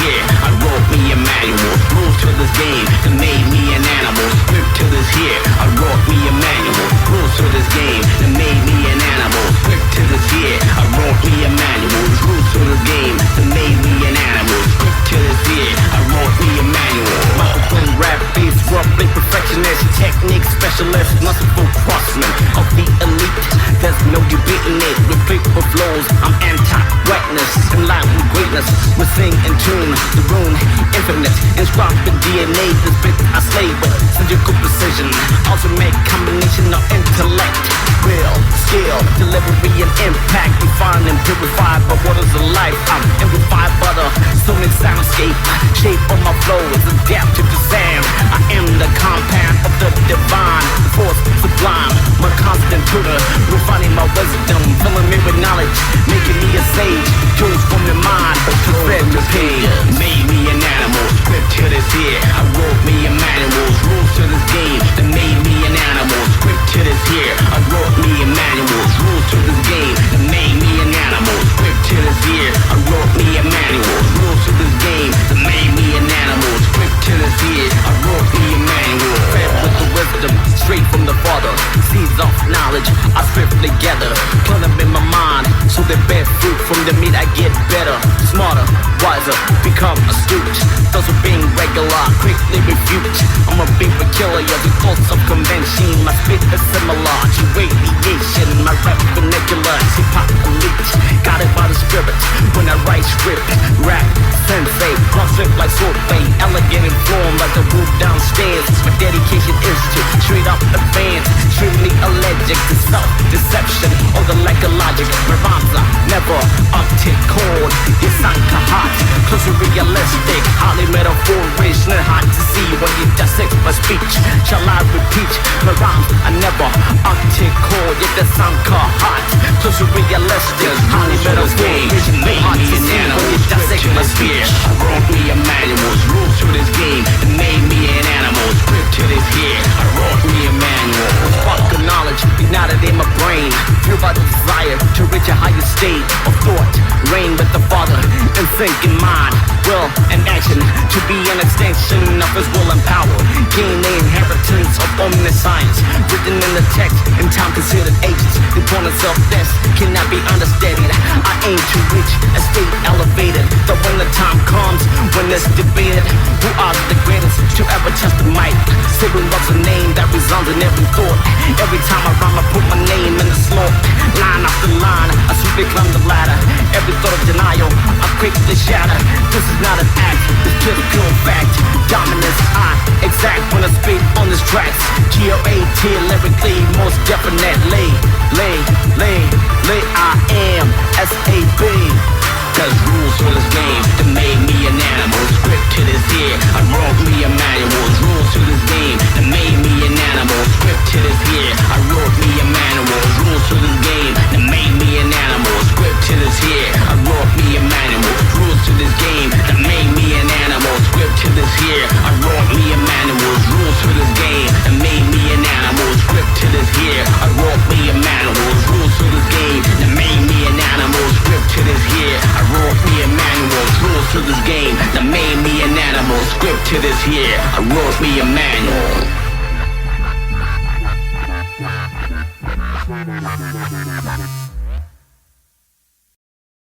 here, I wrote me a manual. Rules to this game that made me an animal. Script to this here, I wrote me a manual. Rules to this game that made me an animal. Script to this here, I wrote me a manual. Rules to this game that made me an animal. Script to this here, I wrote me a manual. Microphone rap bass, roughly perfectionist, technique specialist, merciful crossman of the elite. There's no debating it, replete with flows. I'm anti-whiteness, in line with greatness. We sing in tune, the rune infinite, inscribed with DNA. This bit I slay with surgical precision, ultimate combination of intellect, real skill, delivery and impact. Refined and purified by waters of life. I'm amplified butter, sonic soundscape. Shape of my flow is adapted to sound. I am the compound of the divine, the force sublime. My constant tutor, refining my wisdom, filling me with knowledge, making me a sage. Tools from the mind to spread the pain. Made me an animal, script to this here. I wrote me a manual. Rules to this game that made me an animal. Script to this here. I wrote me a manual. Rules to this game that made me an animal. Script to this here. I wrote me a manual. Rules to this game that made me an animal. Script to this here. I wrote me a manual. Fed with the wisdom straight from the Father. Seeds of knowledge I strip together, plant them in my mind so they bear fruit. From the meat I get better, smarter, wiser, become astute. Those who being regular quickly refute. I'm a big killer, yeah, the thoughts of convention. My spit is similar to radiation. My rap vernacular, hip-hop elite. Got it by the spirit when I write script. Rap, sensei, cross it like sorbet. Elegant and form like the roof downstairs. My dedication is to straight up advance. Extremely allergic to self-deception or the lack of logic. My rhymes are never uptick chord. It's hot, close to realistic, highly metaphoric, not hard to see when you dissect my speech. Shall I repeat? My rhymes are never uptick chord. Yet the sound hot, close to realistic, highly metaphoric, hard to see when you dissect my speech. I wrote me a manual. Rules to this game that made me an animal. Script to this here, I wrote me a manual. Spark of knowledge ignited in my brain, fueled by the desire to reach a higher state of thought. Reign with the Father and think in mind, will and action, to be an extension of His will and power. Gain the inheritance of omniscience, written in the text in time considered ages. The importance of this cannot be understated. I aim to reach a state elevated, that when the time comes, when it's debated, who are the greatest to ever touch the mic? Sibling loves a name that resounds in every thought. Every time I rhyme, I put my name in the slope. Line after line, I swiftly climb the ladder. Every thought of denial, I quickly shatter. This is not an act, it's just pure fact. Dominance, I exact when I speak on this tracks. G-O-A-T, lyrically, most definitely. I am S-A-B. There's rules for this game that made me an animal. Script to this here, I wrote me a manual. Rules to this game that made me an animal. Script to this here, I wrote me a manual. Rules to this game that made me an animal. Script to this here, I wrote me a manual. Rules to this game that made me an animal. Script to this here, I wrote me a manual. Rules to this game that made me an animal. Script to this here, I wrote me a manual. Rules to this game that made me an animal. Script to this here, I wrote me a manual. Rules to this game that made me an animal. Script to this here, I wrote me a manual.